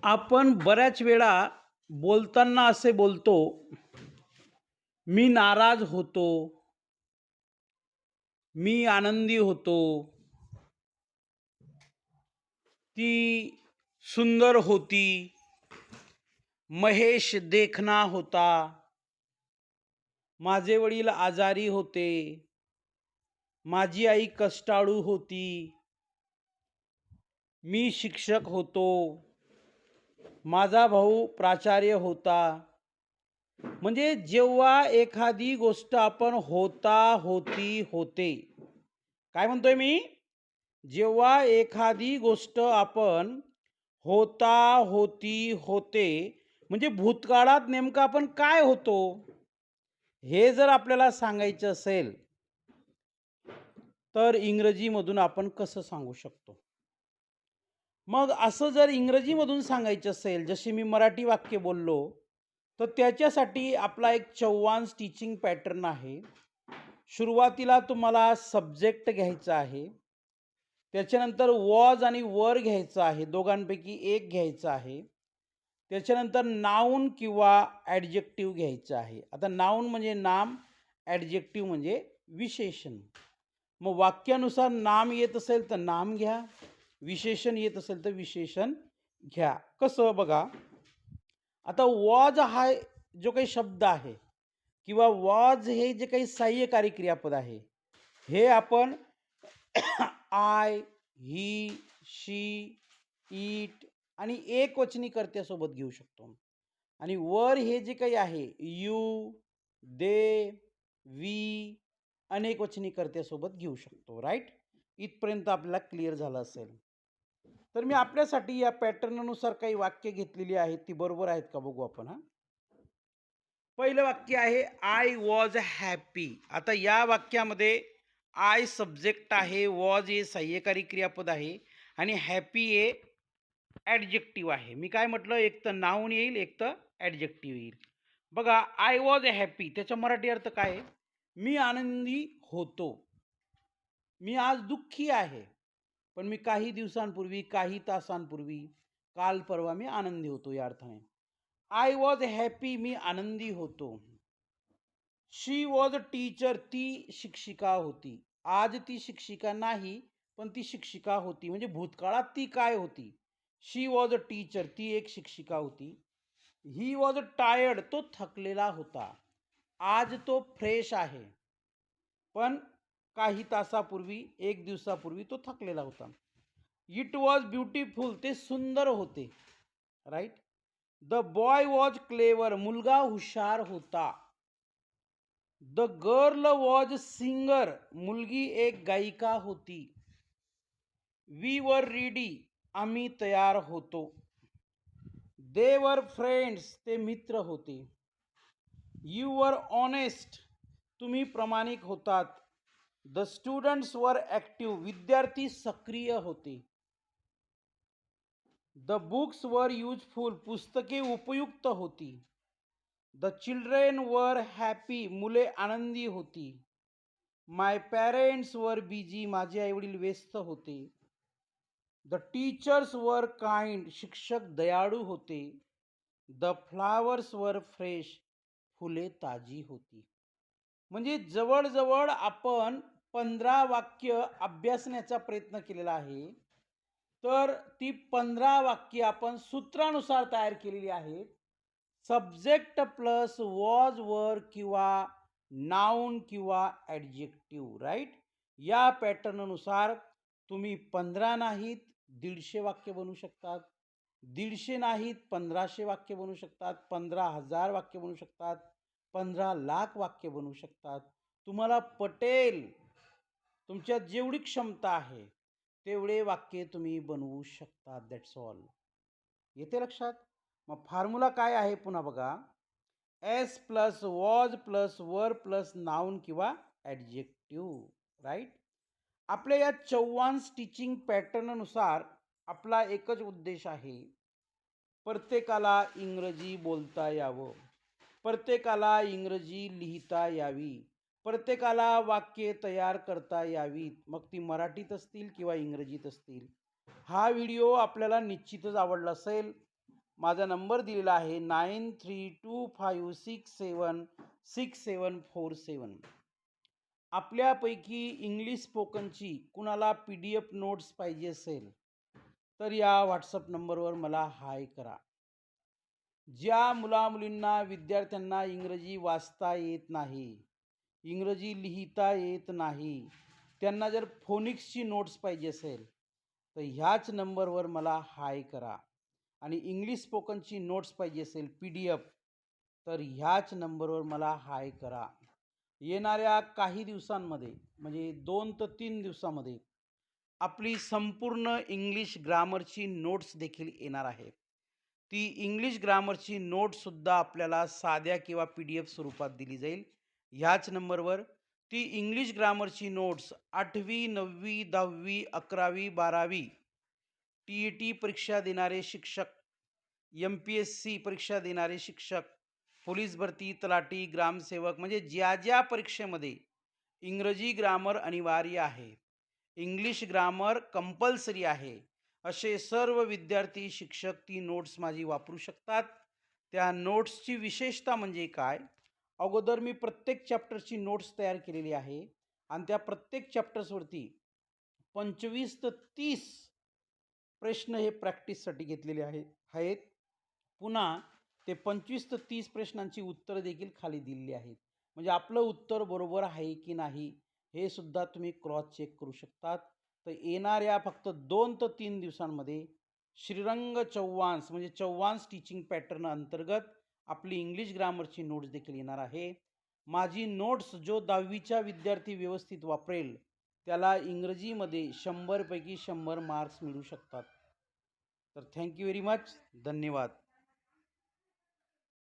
आपण बऱ्याच वेळा बोलताना असे बोलतो, मी नाराज होतो, मी आनंदी होतो, ती सुंदर होती, महेश देखना होता, माझे वडील आजारी होते, माझी आई कष्टाळू होती, मी शिक्षक होतो, माझा भाऊ प्राचार्य होता. म्हणजे जेव्हा एखादी गोष्ट आपण होता, होती, होते. काय म्हणतोय मी? जेव्हा एखादी गोष्ट आपण होता, होती, होते, म्हणजे भूतकाळात नेमकं आपण काय होतो, हे जर आपल्याला सांगायचं असेल, तर इंग्रजीमधून आपण कसं सांगू शकतो? मग असं जर इंग्रजीमधून सांगायचं असेल, जसे मी मराठी वाक्य बोललो, तर त्याच्यासाठी आपला एक चौवांश टीचिंग पॅटर्न आहे. सुरुवातीला तुम्हाला सब्जेक्ट घ्यायचा आहे. त्याच्यानंतर वॉज आणि वर घ्यायचं आहे. दोघांपैकी एक घ्यायचं आहे. त्याच्यानंतर नाऊन किंवा ॲडजेक्टिव्ह घ्यायचं आहे. आता नाऊन म्हणजे नाम, ॲडजेक्टिव्ह म्हणजे विशेषण. मग वाक्यानुसार नाम येत असेल तर नाम घ्या, विशेषण येत असेल तर विशेषण घ्या. कसं बघा, आता वॉज हा जो काही शब्द आहे किंवा वॉज हे जे काही सहाय्यकारी क्रियापद आहे, हे आपण आय, ही, शी, इट आणि एकवचनी कर्त्यासोबत घेऊ शकतो. आणि वर हे जे काही आहे यू, दे, वी अनेकवचनी कर्त्यासोबत घेऊ शकतो. राईट? इथपर्यंत आपल्याला क्लिअर झालं असेल. तर मी आपल्यासाठी या पॅटर्ननुसार काही वाक्य घेतलेली आहेत, ती बरोबर आहेत का बघू आपण. पहिलं वाक्य आहे आय वॉज हॅपी. आता या वाक्यामध्ये आय सब्जेक्ट आहे, वॉज हे सहाय्यकारी क्रियापद आहे आणि हॅपी हे ॲडजेक्टिव्ह आहे. मी काय म्हटलं, एक तर नाऊन येईल, एक तर ॲडजेक्टिव्ह येईल. बघा, आय वॉज हॅपी त्याचा मराठी अर्थ काय आहे? मी आनंदी होतो. मी आज दुःखी आहे, पण मी काही दिवसांपूर्वी, काही तासांपूर्वी, काल परवा मी आनंदी होतो या अर्थाने. आय वॉज हॅपी, मी आनंदी होतो. शी वॉज अ टीचर, ती शिक्षिका होती. आज ती शिक्षिका नाही, पण ती शिक्षिका होती. म्हणजे भूतकाळात ती काय होती? शी वॉज अ टीचर, ती एक शिक्षिका होती. ही वॉज अ टायर्ड, तो थकलेला होता. आज तो फ्रेश आहे, पण काही तासापूर्वी, एक दिवसापूर्वी तो थकलेला होता. इट वॉज ब्युटिफुल, ते सुंदर होते. Right? The boy was clever, मुलगा हुशार होता. द गर्ल वॉज सिंगर, मुलगी एक गायिका होती. वी वर रेडी, आम्ही तयार होतो. दे वर फ्रेंड्स, ते मित्र होते. यू वर ऑनेस्ट, तुम्ही प्रामाणिक होतात. द स्टुडंट्स वर ॲक्टिव्ह, विद्यार्थी सक्रिय होते. द बुक्स वर युजफुल, पुस्तके उपयुक्त होती. द चिल्ड्रेन वर हॅपी, मुले आनंदी होती. माय पॅरेंट्स वर बिझी, माझे आईवडील व्यस्त होते. द टीचर्स वर काइंड, शिक्षक दयाळू होते. द फ्लावर्स वर फ्रेश, फुले ताजी होती. म्हणजे जवळजवळ आपण 15 वाक्य अभ्यासण्याचा प्रयत्न केलेला आहे. तर ती 15 वाक्य आपण सूत्रानुसार तयार केलेली आहेत. सब्जेक्ट प्लस वॉज वर किंवा नाउन किंवा ॲडजेक्टिव्ह. राईट? या पॅटर्ननुसार तुम्ही 15 नाहीत 150 वाक्य बनवू शकतात. 150 नाहीत 1500 वाक्य बनवू शकतात. 15,000 वाक्य बनवू शकतात. 15 लाख वाक्य बनवू शकतात. तुम्हाला पटेल, तुमच्यात जेवढी क्षमता आहे तेवढे वाक्य तुम्ही बनवू शकता. That's all. येते लक्षात? मग फॉर्म्युला काय आहे पुन्हा बघा. एस प्लस वॉज प्लस वर प्लस नाउन किंवा ॲडजेक्टिव्ह. राईट? आपल्या या चौवांश टीचिंग पॅटर्ननुसार आपला एकच उद्देश आहे, प्रत्येकाला इंग्रजी बोलता यावं, प्रत्येकाला इंग्रजी लिहिता यावी, प्रत्येकाला वाक्ये तयार करता यावीत, मग ती मराठीत असतील किंवा इंग्रजीत असतील. हा व्हिडिओ आपल्याला निश्चितच आवडला असेल. माझा नंबर दिलेला आहे 9325676747. आपल्यापैकी इंग्लिश स्पोकनची कुणाला PDF नोट्स पाहिजे असेल तर या WhatsApp नंबरवर मला हाय करा. ज्या मुलामुलींना विद्यार्थ्यांना इंग्रजी वाचता येत नाही, इंग्रजी लिहिता येत नाही, त्यांना जर फोनिक्सची नोट्स पाहिजे असेल तर ह्याच नंबरवर मला हाय करा. आणि इंग्लिश स्पोकनची नोट्स पाहिजे असेल PDF तर ह्याच नंबरवर मला हाय करा. येणाऱ्या काही दिवसांमध्ये म्हणजे 2 ते 3 दिवसामध्ये आपली संपूर्ण इंग्लिश ग्रामरची नोट्स देखील येणार आहे. ती इंग्लिश ग्रामरची नोटसुद्धा आपल्याला साध्या किंवा PDF स्वरूपात दिली जाईल. ह्याच नंबरवर ती इंग्लिश ग्रामरची नोट्स 8वी, 9वी, 10वी, 11वी, 12वी TET परीक्षा देणारे शिक्षक, MPSC परीक्षा देणारे शिक्षक, पोलीस भरती, तलाठी, ग्रामसेवक म्हणजे ज्या परीक्षेमध्ये इंग्रजी ग्रामर अनिवार्य आहे, इंग्लिश ग्रामर कंपल्सरी आहे, असे सर्व विद्यार्थी, शिक्षक ती नोट्स माझी वापरू शकतात. त्या नोट्सची विशेषता म्हणजे काय? अगोदर मी प्रत्येक चॅप्टरची नोट्स तयार केलेली आहे आणि त्या प्रत्येक चॅप्टर्सवरती 25 ते 30 प्रश्न हे प्रॅक्टिससाठी घेतलेले आहेत. पुन्हा ते 25 ते 30 प्रश्नांची उत्तरं देखील खाली दिलेली आहेत. म्हणजे आपलं उत्तर बरोबर आहे की नाही हे सुद्धा तुम्ही क्रॉस चेक करू शकतात. तर येणाऱ्या फक्त 2 ते 3 दिवसांमध्ये श्रीरंग चौवान्स म्हणजे चौवान्स टीचिंग पॅटर्न अंतर्गत आपली इंग्लिश ग्रामरची नोट्स देखील येणार आहे. माझी नोट्स जो 10वीचा विद्यार्थी व्यवस्थित वापरेल त्याला इंग्रजीमध्ये 100 पैकी 100 मार्क्स मिळू शकतात. तर थँक यू व्हेरी मच. धन्यवाद.